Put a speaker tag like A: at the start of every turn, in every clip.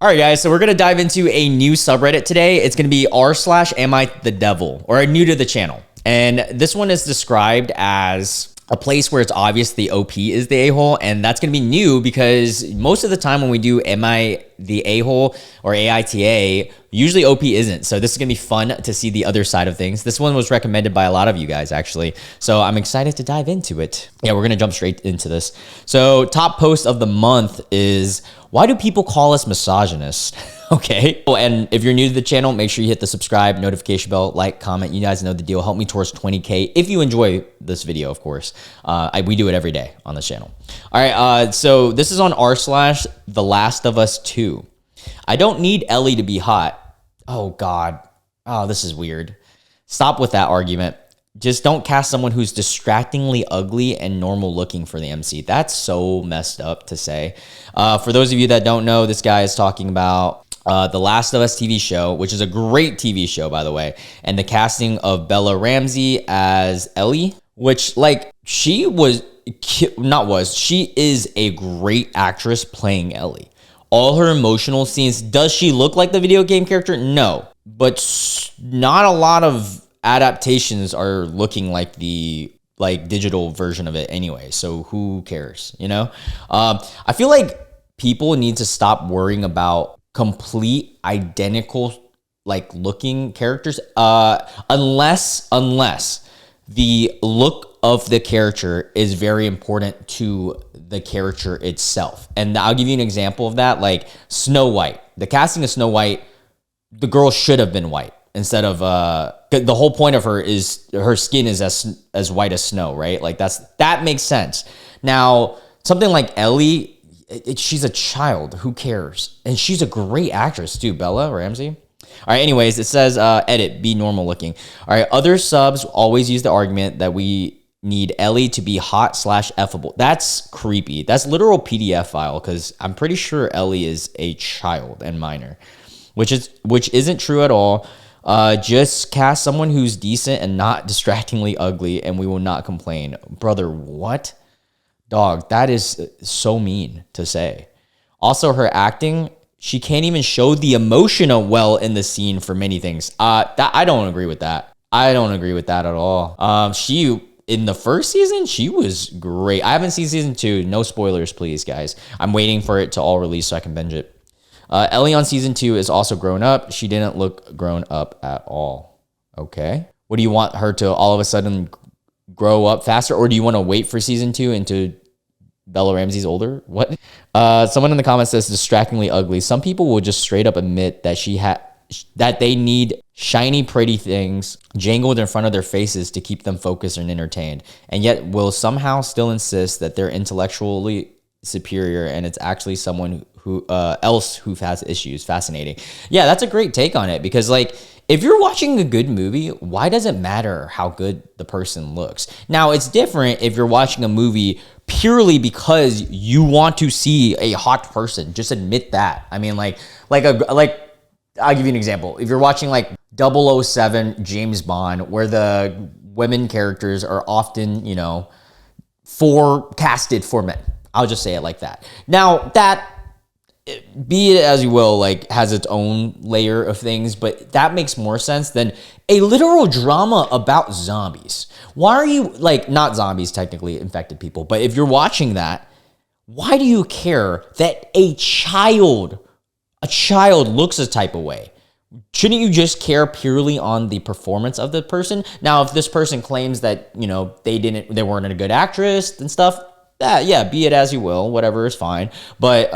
A: All right, guys, so we're going to dive into a new subreddit today. It's going to be r/AmITheDevil, or new to the channel. And this one is described as a place where it's obvious the OP is the a-hole, and that's going to be new because most of the time when we do Am I the a-hole or AITA, usually OP isn't. So this is going to be fun to see the other side of things. This one was recommended by a lot of you guys, actually. So I'm excited to dive into it. Yeah, we're going to jump straight into this. So top post of the month is, why do people call us misogynists? Okay. And if you're new to the channel, make sure you hit the subscribe, notification bell, like, comment. You guys know the deal. Help me towards 20K if you enjoy this video, of course. We do it every day on this channel. All right. So this is on r/The Last of Us 2. I don't need Ellie to be hot. Oh, God. Oh, this is weird. Stop with that argument. Just don't cast someone who's distractingly ugly and normal looking for the MC. That's so messed up to say. For those of you that don't know, this guy is talking about The Last of Us TV show, which is a great TV show, by the way, and the casting of Bella Ramsey as Ellie, which, like, she is a great actress playing Ellie. All her emotional scenes, does she look like the video game character? No, but not a lot of adaptations are looking like the digital version of it anyway, so who cares, you know? I feel like people need to stop worrying about complete identical looking characters, unless the look of the character is very important to the character itself. And I'll give you an example of that, like Snow White. The casting of Snow White, the girl should have been white instead of the whole point of her is her skin is as white as snow, right? Like that makes sense. Now, something like Ellie, she's a child. Who cares? And she's a great actress too, Bella Ramsey. All right, anyways, it says, edit, be normal looking. All right, other subs always use the argument that we need Ellie to be hot/effable. That's creepy. That's literal PDF file because I'm pretty sure Ellie is a child and minor, which isn't true at all. Just cast someone who's decent and not distractingly ugly, and we will not complain. Brother, what? Dog, that is so mean to say. Also, her acting, she can't even show the emotion well in the scene for many things. I don't agree with that. I don't agree with that at all. She, in the first season, she was great. I haven't seen season 2. No spoilers, please, guys. I'm waiting for it to all release so I can binge it. Ellie on season 2 is also grown up. She didn't look grown up at all. Okay. What do you want her to all of a sudden grow up faster? Or do you want to wait for season 2 until Bella Ramsey's older? What? Someone in the comments says distractingly ugly. Some people will just straight up admit that that they need shiny, pretty things jangled in front of their faces to keep them focused and entertained, and yet will somehow still insist that they're intellectually superior and it's actually someone who has issues. Fascinating. Yeah, that's a great take on it because, like, if you're watching a good movie, why does it matter how good the person looks? Now, it's different if you're watching a movie purely because you want to see a hot person. Just admit that. I mean, I'll give you an example. If you're watching like 007 James Bond, where the women characters are often, casted for men. I'll just say it like that. Now, that, be it as you will, has its own layer of things, but that makes more sense than a literal drama about zombies. Why are you, not zombies, technically infected people, but if you're watching that, why do you care that a child looks a type of way? Shouldn't you just care purely on the performance of the person? Now, if this person claims that, they weren't a good actress and stuff, yeah, be it as you will, whatever is fine. But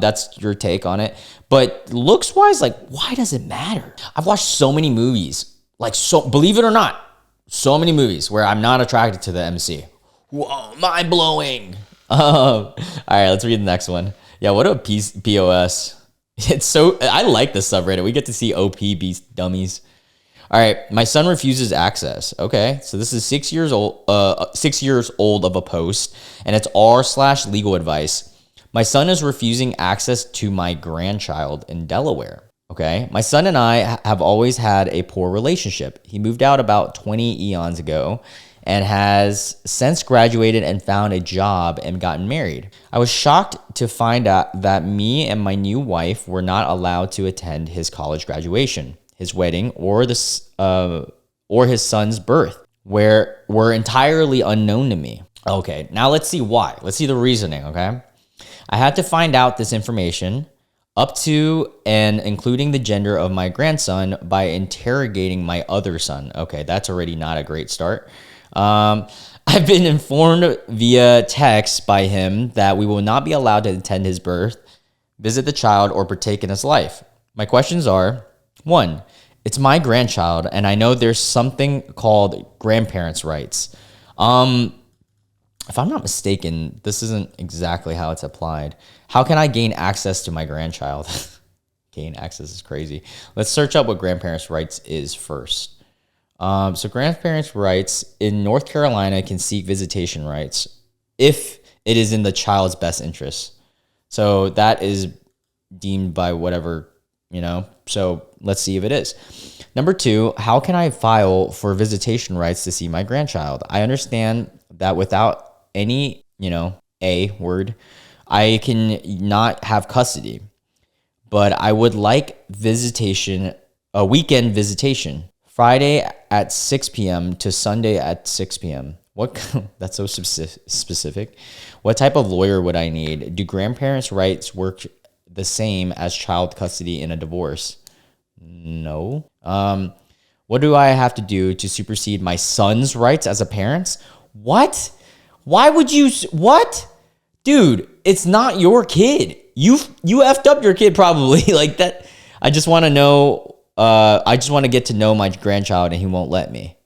A: that's your take on it. But looks wise, why does it matter? I've watched so many movies, believe it or not, so many movies where I'm not attracted to the MC. Whoa, mind blowing. All right, let's read the next one. Yeah, what a POS. I like this subreddit. We get to see OP be dummies. All right, my son refuses access. Okay, so this is 6 years old. 6 years old of a post, and it's r/legal advice. My son is refusing access to my grandchild in Delaware. Okay, my son and I have always had a poor relationship. He moved out about 20 eons ago, and has since graduated and found a job and gotten married. I was shocked to find out that me and my new wife were not allowed to attend his college graduation, his wedding, or his son's birth, where were entirely unknown to me. Okay, now let's see why. Let's see the reasoning, okay? I had to find out this information up to and including the gender of my grandson by interrogating my other son. Okay, that's already not a great start. I've been informed via text by him that we will not be allowed to attend his birth, visit the child, or partake in his life. My questions are, 1, it's my grandchild, and I know there's something called grandparents' rights. If I'm not mistaken, this isn't exactly how it's applied. How can I gain access to my grandchild? Gain access is crazy. Let's search up what grandparents' rights is first. So grandparents' rights in North Carolina can seek visitation rights if it is in the child's best interest. So that is deemed by whatever, so let's see if it is. Number 2, how can I file for visitation rights to see my grandchild? I understand that without any, I can not have custody, but I would like a weekend visitation, Friday at 6 p.m. to Sunday at 6 p.m. That's so specific. What type of lawyer would I need? Do grandparents' rights work the same as child custody in a divorce? No. What do I have to do to supersede my son's rights as a parent? What? Why would you? What? Dude, it's not your kid. You effed up your kid probably like that. I just want to know. I just want to get to know my grandchild and he won't let me.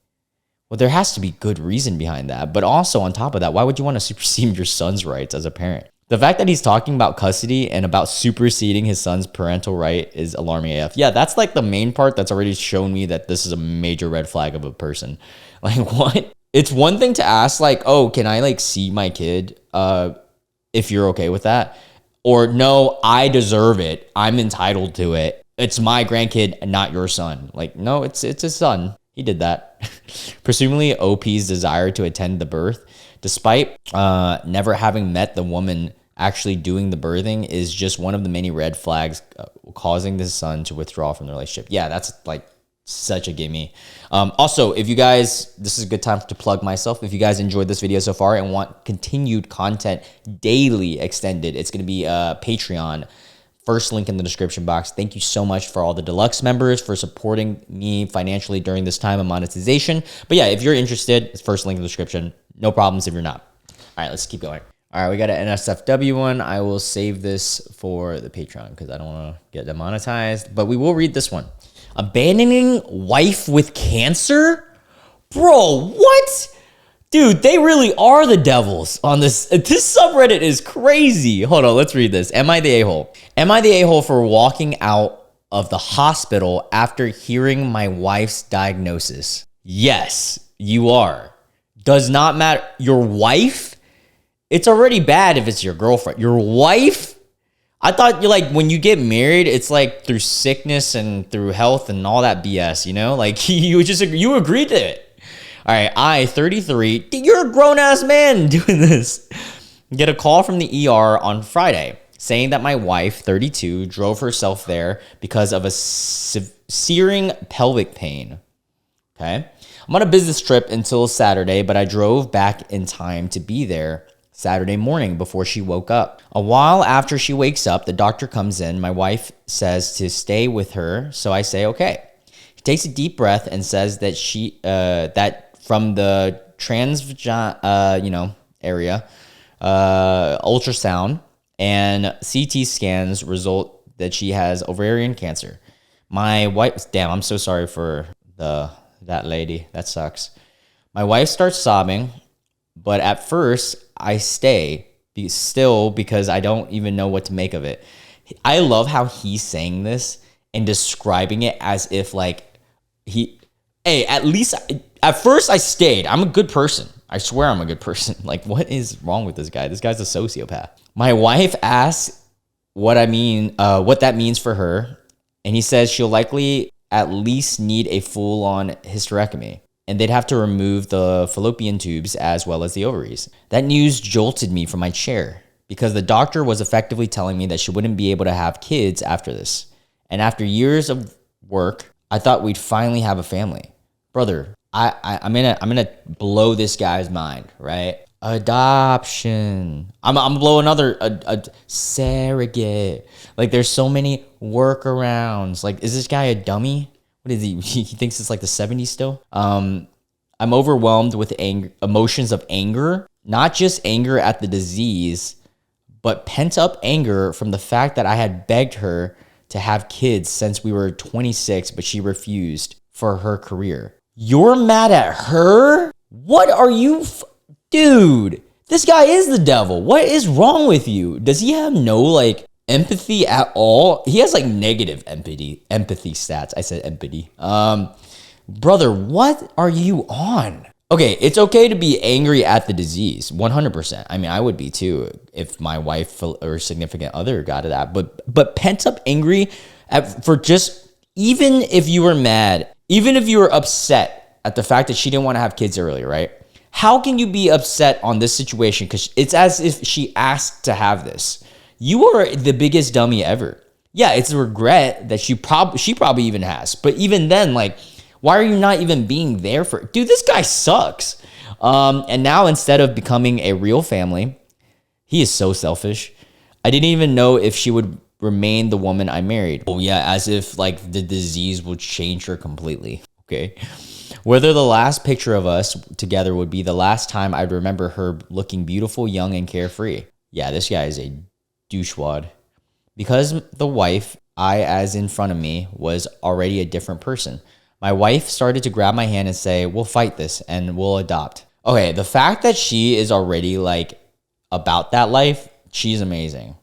A: Well, there has to be good reason behind that. But also on top of that, why would you want to supersede your son's rights as a parent? The fact that he's talking about custody and about superseding his son's parental right is alarming AF. Yeah, that's like the main part that's already shown me that this is a major red flag of a person. Like, what? It's one thing to ask, like, oh, can I, see my kid if you're okay with that? Or, no, I deserve it. I'm entitled to it. It's my grandkid, not your son. Like, no, it's his son. He did that. Presumably, OP's desire to attend the birth, despite never having met the woman actually doing the birthing, is just one of the many red flags causing the son to withdraw from the relationship. Yeah, that's such a gimme. Also, if you guys, this is a good time to plug myself. If you guys enjoyed this video so far and want continued content daily extended, it's going to be Patreon. First link in the description box. Thank you so much for all the deluxe members for supporting me financially during this time of monetization. But yeah, if you're interested, it's first link in the description. No problems if you're not. All right, let's keep going. All right, we got an NSFW one. I will save this for the Patreon because I don't want to get demonetized, but we will read this one. Abandoning wife with cancer? Bro, what? Dude, they really are the devils on this. This subreddit is crazy. Hold on, let's read this. Am I the a-hole? Am I the a-hole for walking out of the hospital after hearing my wife's diagnosis? Yes, you are. Does not matter. Your wife? It's already bad if it's your girlfriend. Your wife? I thought when you get married, it's through sickness and through health and all that BS, you agreed to it. All right, I, 33, you're a grown-ass man doing this. Get a call from the ER on Friday saying that my wife, 32, drove herself there because of a searing pelvic pain. Okay. I'm on a business trip until Saturday, but I drove back in time to be there Saturday morning before she woke up. A while after she wakes up, the doctor comes in. My wife says to stay with her, so I say, okay. He takes a deep breath and says that that from the area, ultrasound and CT scans result that she has ovarian cancer. My wife, damn, I'm so sorry for that lady. That sucks. My wife starts sobbing, but at first I stay still because I don't even know what to make of it. I love how he's saying this and describing it as if at least at first I stayed. I'm a good person. I swear I'm a good person. What is wrong with this guy? This guy's a sociopath. My wife asks what that means for her. And he says she'll likely at least need a full-on hysterectomy. and they'd have to remove the fallopian tubes as well as the ovaries. That news jolted me from my chair because the doctor was effectively telling me that she wouldn't be able to have kids after this. And after years of work, I thought we'd finally have a family. Brother, I'm gonna blow this guy's mind, right? Adoption. I'm gonna blow another a surrogate. Like, there's so many workarounds. Like, is this guy a dummy? What is he? He thinks it's like the 70s still. I'm overwhelmed with emotions of anger, not just anger at the disease, but pent up anger from the fact that I had begged her to have kids since we were 26, but she refused for her career. You're mad at her? What are you? Dude, this guy is the devil. What is wrong with you? Does he have no like empathy at all? He has like negative empathy stats. I said empathy. Brother, what are you on? Okay, it's okay to be angry at the disease, 100%. I mean, I would be too if my wife or significant other got to that. But pent up angry for just, even if you were mad, even if you were upset at the fact that she didn't want to have kids earlier, right? How can you be upset on this situation? Because it's as if she asked to have this. You are the biggest dummy ever. Yeah, it's a regret that she probably even has. But even then, like, why are you not even being there for it? Dude, this guy sucks. And now instead of becoming a real family, he is so selfish. I didn't even know if she would remain the woman I married. Oh yeah, as if like the disease would change her completely. Okay. Whether the last picture of us together would be the last time I'd remember her looking beautiful, young, and carefree. Yeah, this guy is a douchewad. Because the wife I as in front of me was already a different person. My wife started to grab my hand and say, we'll fight this and we'll adopt. Okay, the fact that she is already like about that life, she's amazing.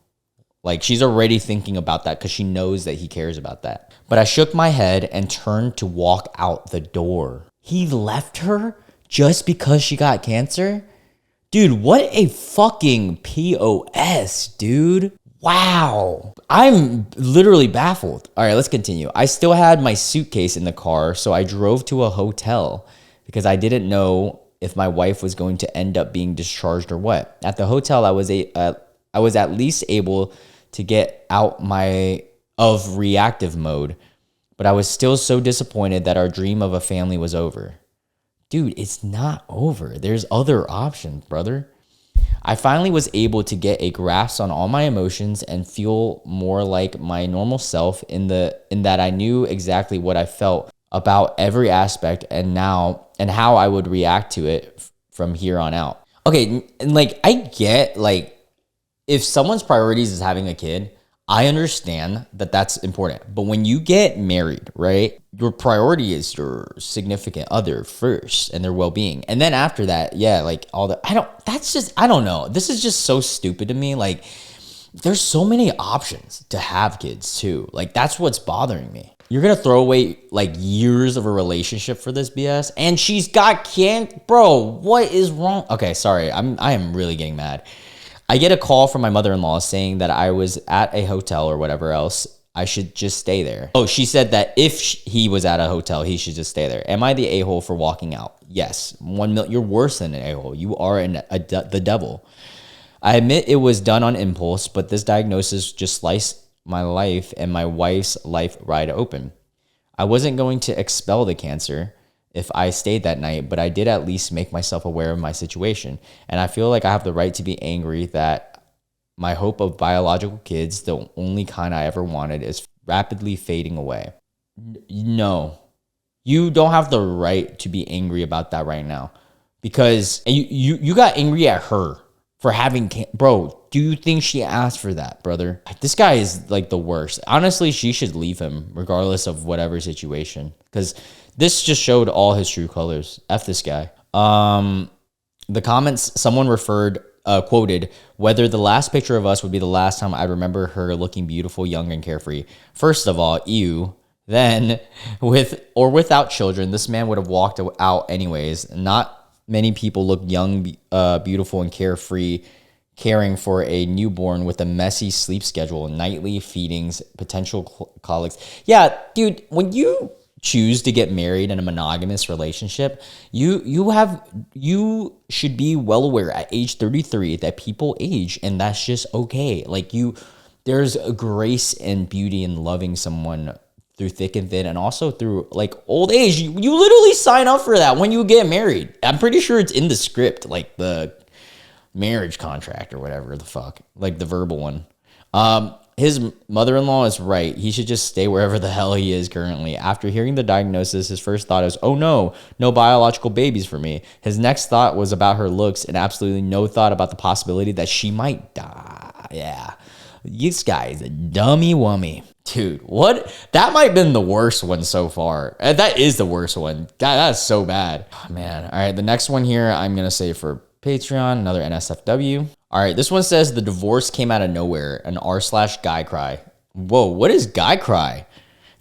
A: Like, she's already thinking about that because she knows that he cares about that. But I shook my head and turned to walk out the door. He left her just because she got cancer? Dude, what a fucking POS, dude. Wow. I'm literally baffled. All right, let's continue. I still had my suitcase in the car, so I drove to a hotel because I didn't know if my wife was going to end up being discharged or what. At the hotel, I was at least able to get out of reactive mode, but I was still so disappointed that our dream of a family was over. Dude, it's not over. There's other options, brother. I finally was able to get a grasp on all my emotions and feel more like my normal self in that I knew exactly what I felt about every aspect and how I would react to it from here on out. Okay, and like, I get, like, if someone's priorities is having a kid, I understand that that's important. But when you get married, right, your priority is your significant other first and their well-being. And then after that, yeah, like all the, I don't know. This is just so stupid to me. Like, there's so many options to have kids too. Like, that's what's bothering me. You're going to throw away like years of a relationship for this BS. And she's got cancer. Bro, what is wrong? Okay, sorry. I am really getting mad. I get a call from my mother-in-law saying that I was at a hotel or whatever else. I should just stay there. Oh, she said that if he was at a hotel, he should just stay there. Am I the a-hole for walking out? Yes. You're worse than an a-hole. You are the devil. I admit it was done on impulse, but this diagnosis just sliced my life and my wife's life wide open. I wasn't going to expel the cancer if I stayed that night, but I did at least make myself aware of my situation. And I feel like I have the right to be angry that my hope of biological kids, the only kind I ever wanted, is rapidly fading away. No, you don't have the right to be angry about that right now, because you got angry at her for having bro, do you think she asked for that, brother? This guy is like the worst. Honestly, she should leave him regardless of whatever situation, because this just showed all his true colors. F this guy. The comments, someone quoted, whether the last picture of us would be the last time I remember her looking beautiful, young, and carefree. First of all, ew. Then, with or without children, this man would have walked out anyways. Not many people look young, beautiful, and carefree, caring for a newborn with a messy sleep schedule, nightly feedings, potential colics. Yeah, dude, when you choose to get married in a monogamous relationship, you should be well aware at age 33 that people age, and that's just okay. Like there's a grace and beauty in loving someone through thick and thin, and also through like old age. You literally sign up for that when you get married. I'm pretty sure it's in the script, like the marriage contract or whatever the fuck, like the verbal one. His mother-in-law is right. He should just stay wherever the hell he is currently. After hearing the diagnosis, his first thought is, oh no biological babies for me. His next thought was about her looks and absolutely no thought about the possibility that she might die. Yeah. This guy is a dummy wummy. Dude, what? That might have been the worst one so far. That is the worst one. God, that's so bad. Oh, man. All right, the next one here, I'm going to say for Patreon, another NSFW. All right, this one says the divorce came out of nowhere, an r/guy cry. Whoa, what is guy cry?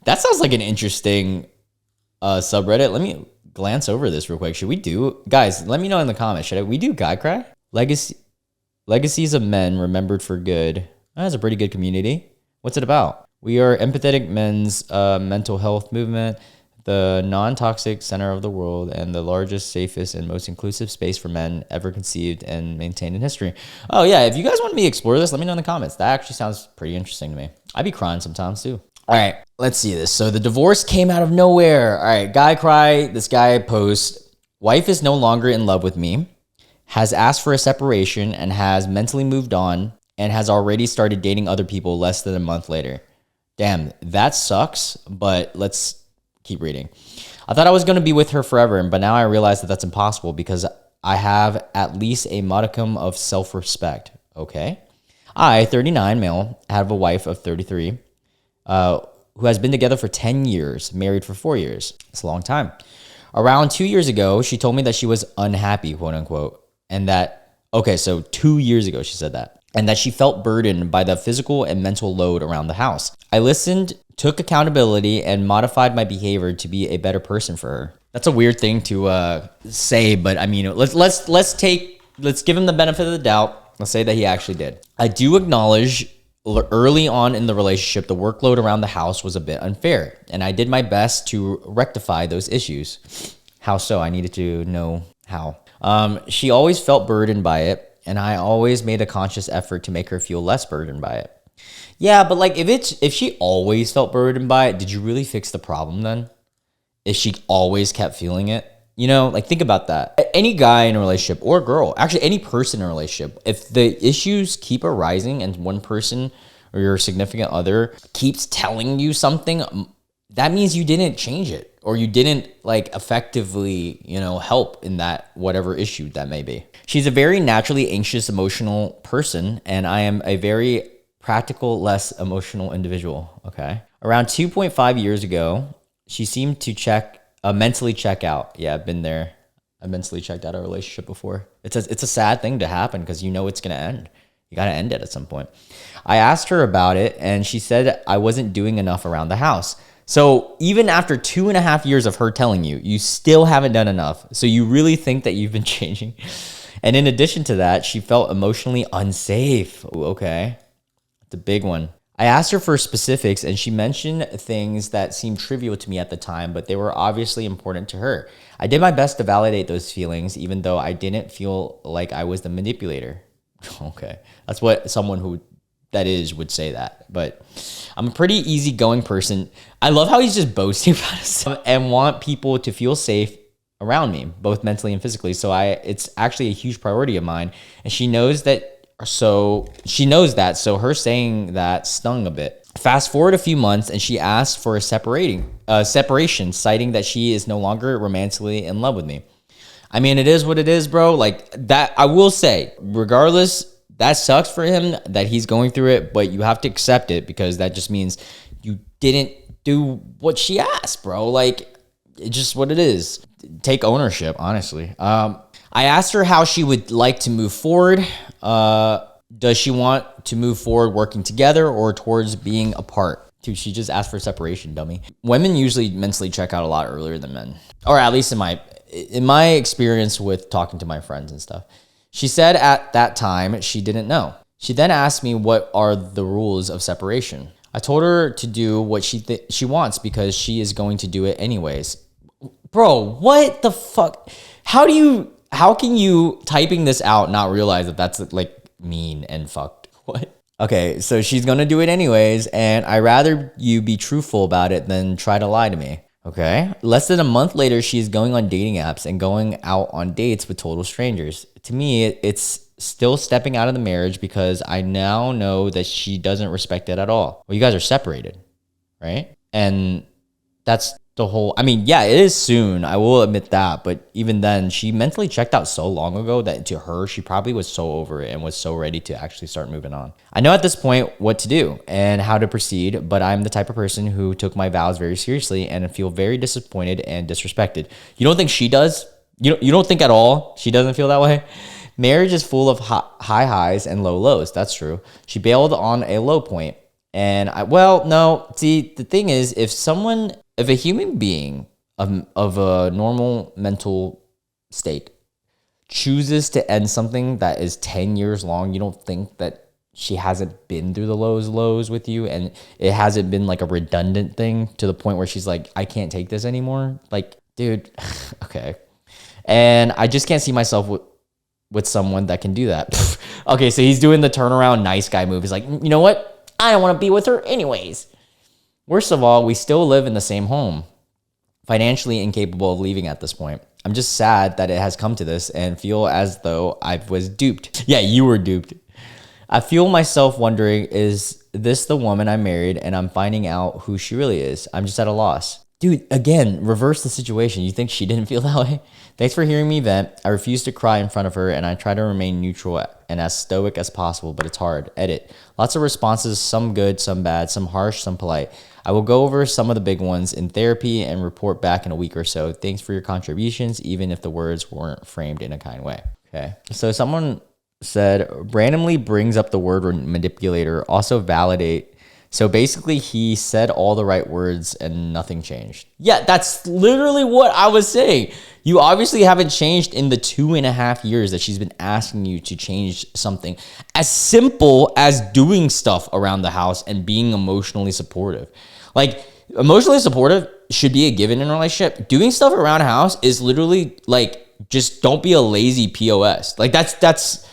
A: That sounds like an interesting subreddit. Let me glance over this real quick. Should we do, guys, let me know in the comments. Should we do guy cry? Legacies of men remembered for good. That's a pretty good community. What's it about? We are empathetic men's mental health movement, the non-toxic center of the world, and the largest, safest, and most inclusive space for men ever conceived and maintained in history. Oh yeah, if you guys want me to explore this, let me know in the comments. That actually sounds pretty interesting to me. I'd be crying sometimes too. All right, let's see this. So the divorce came out of nowhere. All right, guy cry. This guy posts, wife is no longer in love with me, has asked for a separation, and has mentally moved on, and has already started dating other people less than a month later. Damn, that sucks, but let's keep reading. I thought I was going to be with her forever, but now I realize that that's impossible because I have at least a modicum of self-respect. Okay. I, 39 male, have a wife of 33, who has been together for 10 years, married for 4 years. It's a long time. Around 2 years ago, she told me that she was unhappy, quote unquote, and that, okay, so 2 years ago she said that, and that she felt burdened by the physical and mental load around the house. I listened, took accountability, and modified my behavior to be a better person for her. That's a weird thing to say, but I mean, let's give him the benefit of the doubt. Let's say that he actually did. I do acknowledge early on in the relationship, the workload around the house was a bit unfair, and I did my best to rectify those issues. How so? I needed to know how. She always felt burdened by it, and I always made a conscious effort to make her feel less burdened by it. Yeah, but like if she always felt burdened by it, did you really fix the problem then? If she always kept feeling it? You know, like think about that. Any guy in a relationship or girl, actually any person in a relationship, if the issues keep arising and one person or your significant other keeps telling you something, that means you didn't change it or you didn't like effectively, help in that whatever issue that may be. She's a very naturally anxious, emotional person, and I am a very practical, less emotional individual. Okay. Around 2.5 years ago, she seemed to mentally check out. Yeah, I've been there. I mentally checked out a relationship before. It's a sad thing to happen because it's going to end. You got to end it at some point. I asked her about it, and she said I wasn't doing enough around the house. So even after 2.5 years of her telling you, you still haven't done enough. So you really think that you've been changing? And in addition to that, she felt emotionally unsafe. Ooh, okay. It's a big one. I asked her for specifics, and she mentioned things that seemed trivial to me at the time, but they were obviously important to her. I did my best to validate those feelings, even though I didn't feel like I was the manipulator. Okay. That's what someone who that is would say that, but I'm a pretty easygoing person. I love how he's just boasting about himself and want people to feel safe around me, both mentally and physically. So it's actually a huge priority of mine, and she knows that. So her saying that stung a bit. Fast forward a few months, and she asked for a separation, citing that she is no longer romantically in love with me. I mean, it is what it is, bro. Like that, I will say, regardless, that sucks for him that he's going through it, but you have to accept it because that just means you didn't do what she asked, bro. Like, it's just what it is. Take ownership, honestly. I asked her how she would like to move forward. Does she want to move forward working together or towards being apart? Dude, she just asked for separation, dummy. Women usually mentally check out a lot earlier than men, or at least in my experience with talking to my friends and stuff. She said at that time she didn't know. She then asked me what are the rules of separation. I told her to do what she wants because she is going to do it anyways. Bro, what the fuck? How can you typing this out not realize that that's like mean and fucked? What? Okay, so she's gonna do it anyways, and I'd rather you be truthful about it than try to lie to me. Okay. Less than a month later, she's going on dating apps and going out on dates with total strangers. To me, it's still stepping out of the marriage because I now know that she doesn't respect it at all. Well, you guys are separated, right? And that's the whole, I mean, yeah, it is soon. I will admit that. But even then, she mentally checked out so long ago that to her, she probably was so over it and was so ready to actually start moving on. I know at this point what to do and how to proceed, but I'm the type of person who took my vows very seriously and feel very disappointed and disrespected. You don't think she does? You don't think at all she doesn't feel that way? Marriage is full of high highs and low lows. That's true. She bailed on a low point. And no, see, the thing is, if a human being of a normal mental state chooses to end something that is 10 years long, you don't think that she hasn't been through the lows with you and it hasn't been like a redundant thing to the point where she's like, I can't take this anymore. Like, dude, okay. And I just can't see myself with someone that can do that. Okay, so he's doing the turnaround nice guy move. He's like, you know what? I don't want to be with her anyways. Worst of all, we still live in the same home, financially incapable of leaving at this point. I'm just sad that it has come to this and feel as though I was duped. Yeah, you were duped. I feel myself wondering, is this the woman I married? And I'm finding out who she really is. I'm just at a loss. Dude, again, reverse the situation. You think she didn't feel that way? Thanks for hearing me vent. I refuse to cry in front of her, and I try to remain neutral and as stoic as possible, but it's hard. Edit. Lots of responses, some good, some bad, some harsh, some polite. I will go over some of the big ones in therapy and report back in a week or so. Thanks for your contributions, even if the words weren't framed in a kind way. Okay. So someone said, randomly brings up the word manipulator, also validate. So basically, he said all the right words and nothing changed. Yeah, that's literally what I was saying. You obviously haven't changed in the 2.5 years that she's been asking you to change something as simple as doing stuff around the house and being emotionally supportive. Like, emotionally supportive should be a given in a relationship. Doing stuff around a house is literally like, just don't be a lazy POS. Like, that's.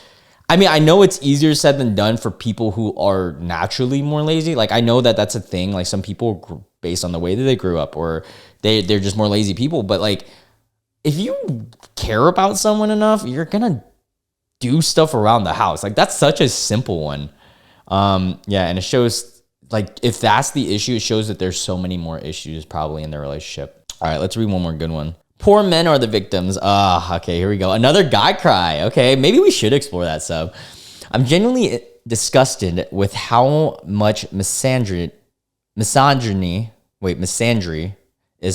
A: I mean, I know it's easier said than done for people who are naturally more lazy. Like, I know that that's a thing. Like, some people, based on the way that they grew up, or they're just more lazy people. But like, if you care about someone enough, you're gonna do stuff around the house. Like, that's such a simple one. Yeah, and it shows, like, if that's the issue, it shows that there's so many more issues probably in their relationship. All right, let's read one more good one. Poor men are the victims. Okay, here we go. Another guy cry. Okay, maybe we should explore that sub. I'm genuinely disgusted with how much misandry is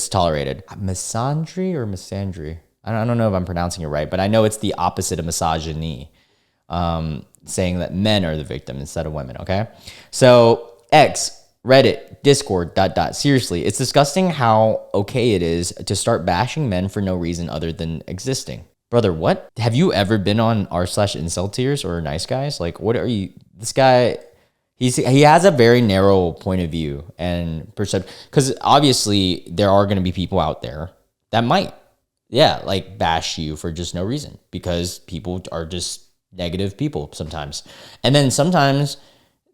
A: tolerated. Misandry or misandry? I don't know if I'm pronouncing it right, but I know it's the opposite of misogyny, saying that men are the victim instead of women, okay? So, X, Reddit, Discord, ... Seriously, it's disgusting how okay it is to start bashing men for no reason other than existing. Brother, what? Have you ever been on r/incel tiers or nice guys? Like, what are you? This guy, he has a very narrow point of view and perception. Because obviously there are going to be people out there that might, like bash you for just no reason. Because people are just negative people sometimes. And then sometimes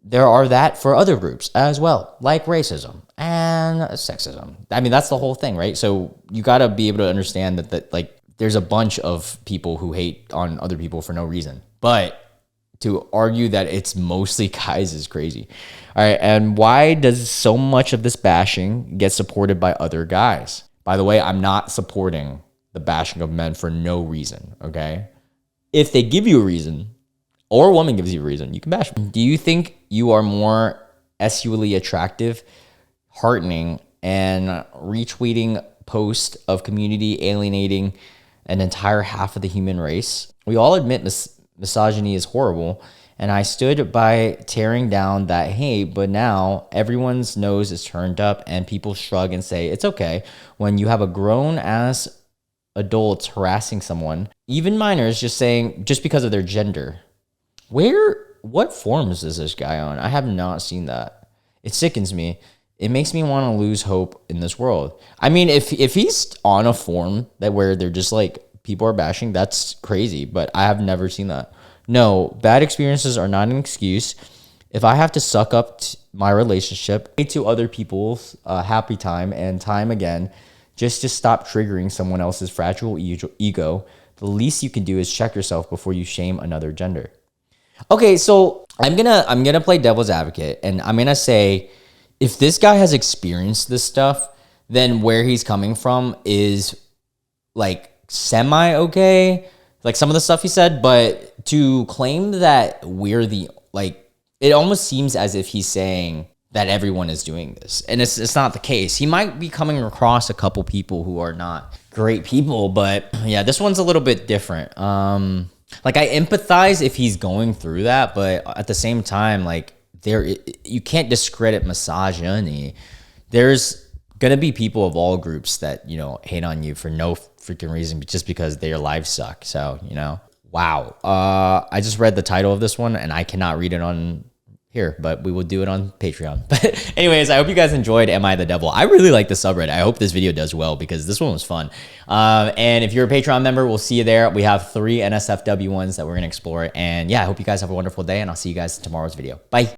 A: there are that for other groups as well, like racism and sexism. I mean, that's the whole thing, right? So you got to be able to understand that like there's a bunch of people who hate on other people for no reason. But to argue that it's mostly guys is crazy. All right, and why does so much of this bashing get supported by other guys? By the way, I'm not supporting the bashing of men for no reason, okay? If they give you a reason, or a woman gives you a reason, you can bash them. Do you think you are more sexually attractive, heartening, and retweeting posts of community alienating an entire half of the human race? We all admit misogyny is horrible, and I stood by tearing down that hate, but now everyone's nose is turned up and people shrug and say, it's okay, when you have a grown-ass adults harassing someone, even minors just because of their gender. What forums is this guy on? I have not seen that. It sickens me. It makes me want to lose hope in this world. I mean, if he's on a forum that where they're just like people are bashing, that's crazy. But I have never seen that. No, bad experiences are not an excuse. If I have to suck up my relationship to other people's happy time and time again, just to stop triggering someone else's fragile ego, the least you can do is check yourself before you shame another gender. Okay, so I'm gonna play devil's advocate, and I'm gonna say, if this guy has experienced this stuff, then where he's coming from is like semi okay, like some of the stuff he said, but to claim that we're the like, it almost seems as if he's saying that everyone is doing this, and it's not the case. He might be coming across a couple people who are not great people, but yeah, this one's a little bit different. Like I empathize if he's going through that, but at the same time, like you can't discredit misogyny. There's gonna be people of all groups that, you know, hate on you for no freaking reason just because their lives suck. So, you know, wow. I just read the title of this one and I cannot read it on here, but we will do it on Patreon. But anyways, I hope you guys enjoyed Am I the Devil? I really like the subreddit. I hope this video does well because this one was fun. And if you're a Patreon member, we'll see you there. We have 3 NSFW ones that we're going to explore. And yeah, I hope you guys have a wonderful day, and I'll see you guys in tomorrow's video. Bye.